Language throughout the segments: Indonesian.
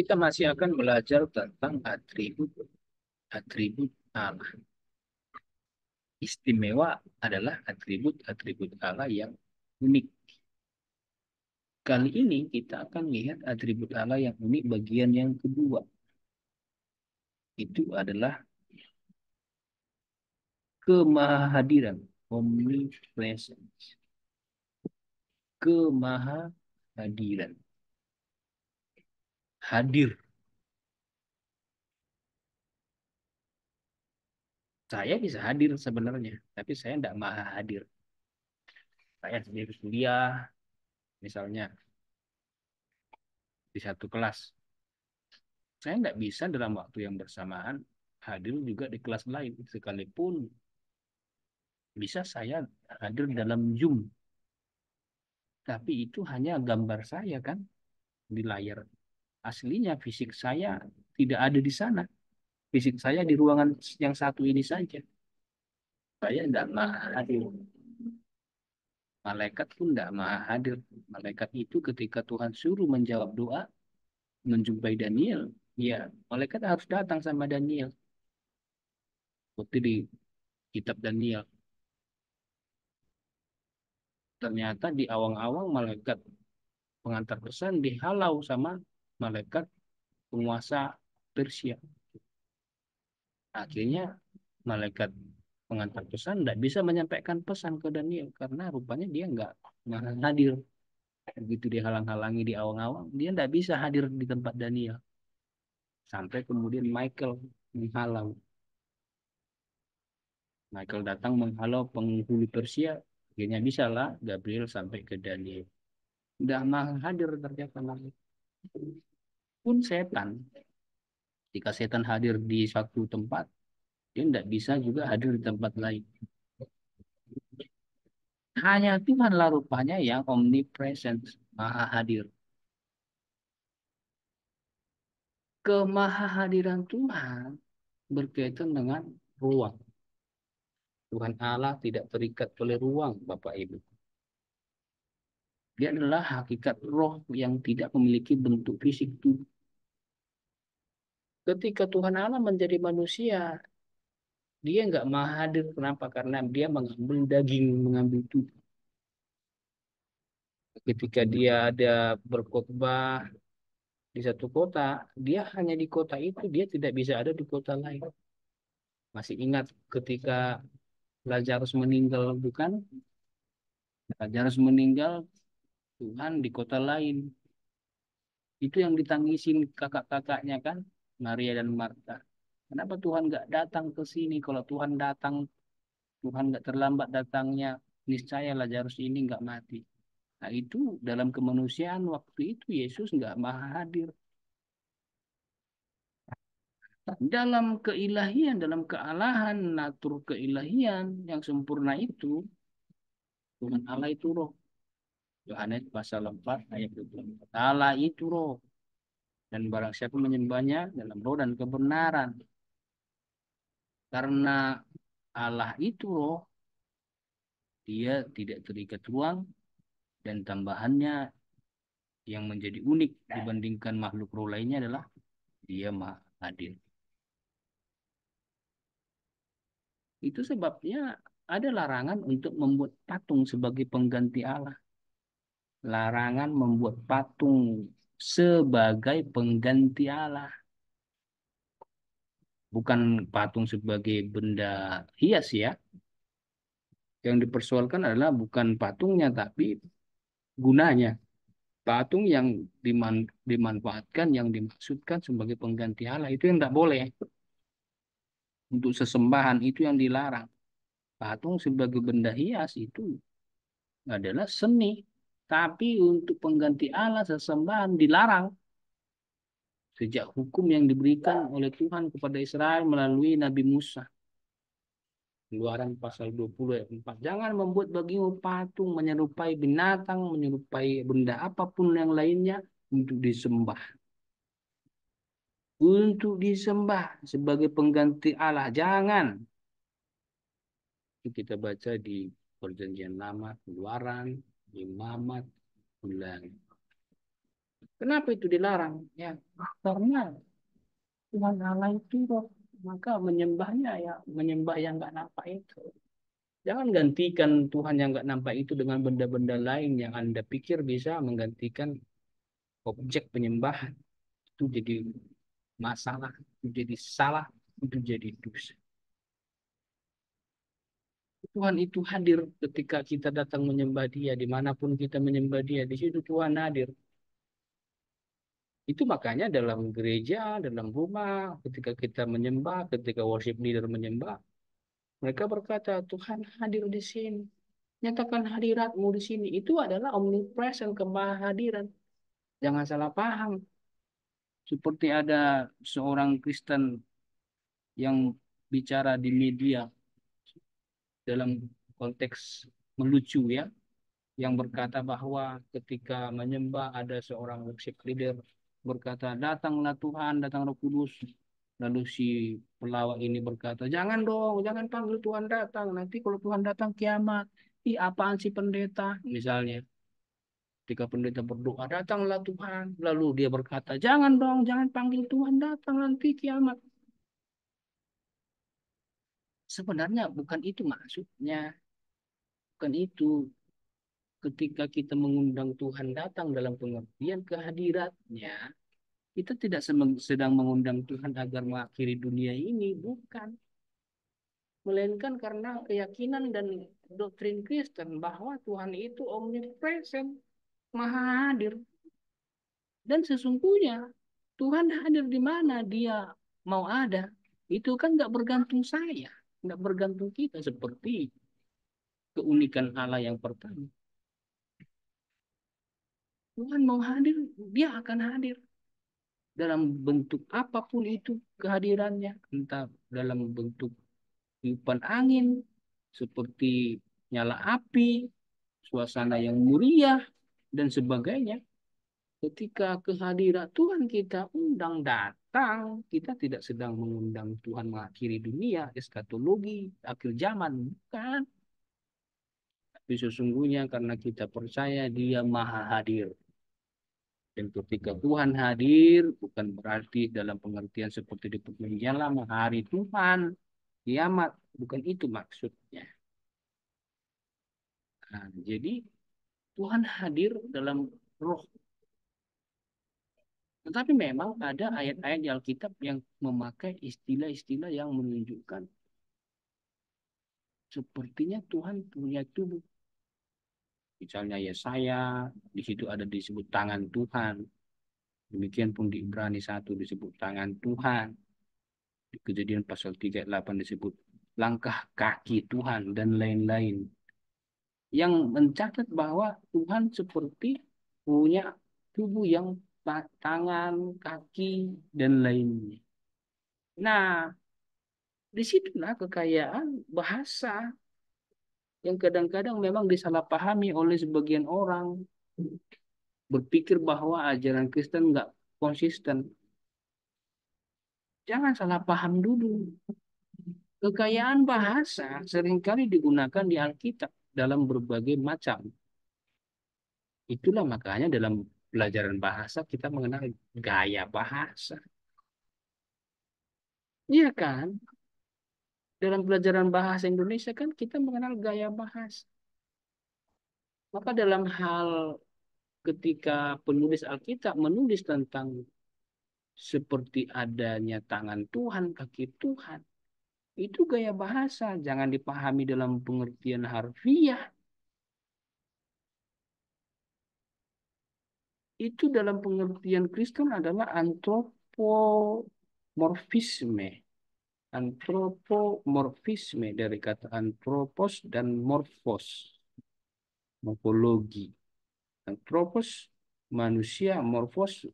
Kita masih akan belajar tentang atribut Allah. Istimewa adalah atribut-atribut Allah yang unik. Kali ini kita akan lihat atribut Allah yang unik bagian yang kedua. Itu adalah kemahadiran, omnipresence. Kemahadiran. Hadir. Saya bisa hadir sebenarnya, tapi saya tidak maha hadir. Saya sendiri kuliah, misalnya di satu kelas. Saya tidak bisa dalam waktu yang bersamaan hadir juga di kelas lain. Sekalipun bisa saya hadir dalam Zoom. Tapi itu hanya gambar saya kan di layar. Aslinya fisik saya tidak ada di sana. Fisik saya di ruangan yang satu ini saja. Saya tidak maha hadir. Malaikat pun tidak maha hadir. Malaikat itu ketika Tuhan suruh menjawab doa, menjumpai Daniel, ya malaikat harus datang sama Daniel. Seperti di kitab Daniel. Ternyata di awang-awang malaikat pengantar pesan dihalau sama malaikat penguasa Persia. Akhirnya malaikat pengantar pesan tidak bisa menyampaikan pesan ke Daniel karena rupanya dia nggak hadir. Begitu dihalang-halangi di awang-awang, dia tidak bisa hadir di tempat Daniel. Sampai kemudian Michael menghalau. Michael datang menghalau penghulu Persia. Akhirnya bisa lah Gabriel sampai ke Daniel. Tidak mau hadir ternyata malaikat. Pun setan. Jika setan hadir di satu tempat, dia tidak bisa juga hadir di tempat lain. Hanya Tuhanlah rupanya yang omnipresent, maha hadir. Kemahahadiran Tuhan berkaitan dengan ruang. Tuhan Allah tidak terikat oleh ruang, Bapak Ibu. Dia adalah hakikat roh yang tidak memiliki bentuk fisik tubuh. Ketika Tuhan Allah menjadi manusia, dia nggak maha hadir. Kenapa? Karena dia mengambil daging, mengambil tubuh. Ketika dia ada berkhotbah di satu kota, dia hanya di kota itu, dia tidak bisa ada di kota lain. Masih ingat ketika Lazarus meninggal, bukan? Lazarus meninggal, Tuhan di kota lain. Itu yang ditangisin kakak-kakaknya kan, Maria dan Marta. Kenapa Tuhan nggak datang ke sini? Kalau Tuhan datang, Tuhan nggak terlambat datangnya, niscaya Lazarus ini nggak mati. Nah itu dalam kemanusiaan waktu itu Yesus nggak maha hadir. Dalam keilahian, dalam kealahan, natur keilahian yang sempurna itu, Tuhan Allah itu roh. Yohanes pasal 4 ayat 24. Allah itu roh. Dan barang siapa menyembahnya dalam roh dan kebenaran. Karena Allah itu roh, dia tidak terikat ruang dan tambahannya yang menjadi unik dibandingkan makhluk roh lainnya adalah dia maha hadir. Itu sebabnya ada larangan untuk membuat patung sebagai pengganti Allah. Larangan membuat patung sebagai pengganti Allah. Bukan patung sebagai benda hias ya. Yang dipersoalkan adalah bukan patungnya tapi gunanya. Patung yang dimanfaatkan, yang dimaksudkan sebagai pengganti Allah itu yang tidak boleh. Untuk sesembahan itu yang dilarang. Patung sebagai benda hias itu adalah seni. Tapi untuk pengganti Allah sesembahan dilarang. Sejak hukum yang diberikan oleh Tuhan kepada Israel melalui Nabi Musa. Keluaran pasal 20 ayat 4. Jangan membuat bagimu patung menyerupai binatang, menyerupai benda apapun yang lainnya untuk disembah. Untuk disembah sebagai pengganti Allah. Jangan. Itu kita baca di Perjanjian Lama, Keluaran, Imamat, Ulangan. Kenapa itu dilarang? Ya, karena Tuhan Allah itu roh, maka menyembahnya ya menyembah yang nggak nampak itu. Jangan gantikan Tuhan yang nggak nampak itu dengan benda-benda lain yang Anda pikir bisa menggantikan objek penyembahan. Itu jadi masalah, itu jadi salah, itu jadi dosa. Tuhan itu hadir ketika kita datang menyembah Dia, dimanapun kita menyembah Dia, di situ Tuhan hadir. Itu makanya dalam gereja, dalam rumah, ketika kita menyembah, ketika worship leader menyembah, mereka berkata, Tuhan hadir di sini. Nyatakan hadiratmu di sini. Itu adalah omnipresent, kemahadiran. Jangan salah paham. Seperti ada seorang Kristen yang bicara di media dalam konteks melucu ya, yang berkata bahwa ketika menyembah ada seorang worship leader berkata, datanglah Tuhan, datang Roh Kudus. Lalu si pelawak ini berkata, jangan dong, jangan panggil Tuhan datang. Nanti kalau Tuhan datang kiamat. Ih, apaan sih pendeta? Misalnya, ketika pendeta berdoa, datanglah Tuhan. Lalu dia berkata, jangan dong, jangan panggil Tuhan datang nanti kiamat. Sebenarnya bukan itu maksudnya. Bukan itu. Ketika kita mengundang Tuhan datang dalam pengertian kehadiratnya, kita tidak sedang mengundang Tuhan agar mengakhiri dunia ini, bukan. Melainkan karena keyakinan dan doktrin Kristen bahwa Tuhan itu omnipresent, maha hadir. Dan sesungguhnya Tuhan hadir di mana dia mau ada. Itu kan nggak bergantung saya, nggak bergantung kita seperti keunikan Allah yang pertama. Tuhan mau hadir, dia akan hadir dalam bentuk apapun itu kehadirannya, entah dalam bentuk tiupan angin, seperti nyala api, suasana yang meriah, dan sebagainya. Ketika kehadiran Tuhan kita undang datang, kita tidak sedang mengundang Tuhan mengakhiri dunia, eskatologi, akhir zaman, bukan. Tapi sesungguhnya karena kita percaya dia maha hadir. Dan ketika Tuhan hadir, bukan berarti dalam pengertian seperti di perjanjian lama, hari Tuhan, kiamat, bukan itu maksudnya. Nah, jadi Tuhan hadir dalam roh. Tetapi memang ada ayat-ayat di Alkitab yang memakai istilah-istilah yang menunjukkan sepertinya Tuhan punya tubuh. Misalnya Yesaya, di situ ada disebut tangan Tuhan. Demikian pun di Ibrani 1 disebut tangan Tuhan. Di Kejadian pasal 38 disebut langkah kaki Tuhan dan lain-lain. Yang mencatat bahwa Tuhan seperti punya tubuh yang tangan, kaki, dan lainnya. Nah, disitulah kekayaan bahasa yang kadang-kadang memang disalahpahami oleh sebagian orang. Berpikir bahwa ajaran Kristen nggak konsisten. Jangan salah paham dulu. Kekayaan bahasa seringkali digunakan di Alkitab dalam berbagai macam. Itulah makanya dalam pelajaran bahasa kita mengenal gaya bahasa. Iya kan? Dalam pelajaran bahasa Indonesia kan kita mengenal gaya bahasa. Maka dalam hal ketika penulis Alkitab menulis tentang seperti adanya tangan Tuhan, kaki Tuhan, itu gaya bahasa, jangan dipahami dalam pengertian harfiah. Itu dalam pengertian Kristen adalah antropomorfisme. Antropomorfisme dari kata antropos dan morfos, morfologi. Antropos manusia, morfos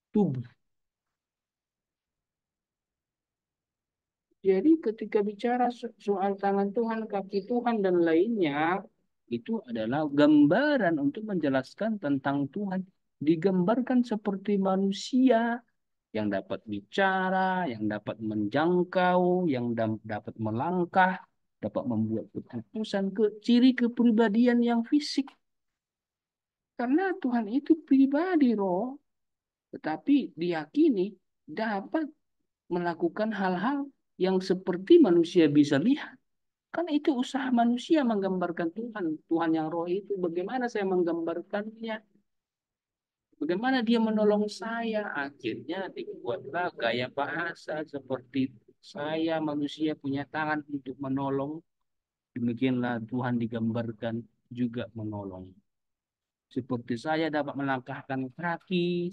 tubuh. Jadi ketika bicara soal tangan Tuhan, kaki Tuhan, dan lainnya, itu adalah gambaran untuk menjelaskan tentang Tuhan. Digambarkan seperti manusia yang dapat bicara, yang dapat menjangkau, yang dapat melangkah, dapat membuat keputusan, ciri kepribadian yang fisik. Karena Tuhan itu pribadi, roh. tetapi diyakini dapat melakukan hal-hal yang seperti manusia bisa lihat. Kan itu usaha manusia menggambarkan Tuhan. Tuhan yang roh itu bagaimana saya menggambarkannya? Bagaimana dia menolong saya? Akhirnya dibuatlah gaya bahasa seperti saya manusia punya tangan untuk menolong. Demikianlah Tuhan digambarkan juga menolong. Seperti saya dapat melangkahkan kaki,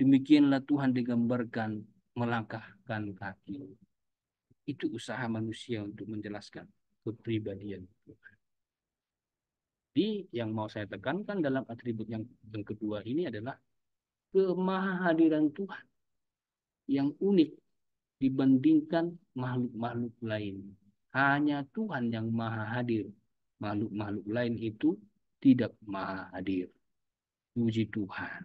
demikianlah Tuhan digambarkan melangkahkan kaki. Itu usaha manusia untuk menjelaskan kepribadian Tuhan. Jadi yang mau saya tekankan dalam atribut yang kedua ini adalah kemahadiran Tuhan yang unik dibandingkan makhluk-makhluk lain. Hanya Tuhan yang maha hadir. Makhluk-makhluk lain itu tidak maha hadir. Puji Tuhan.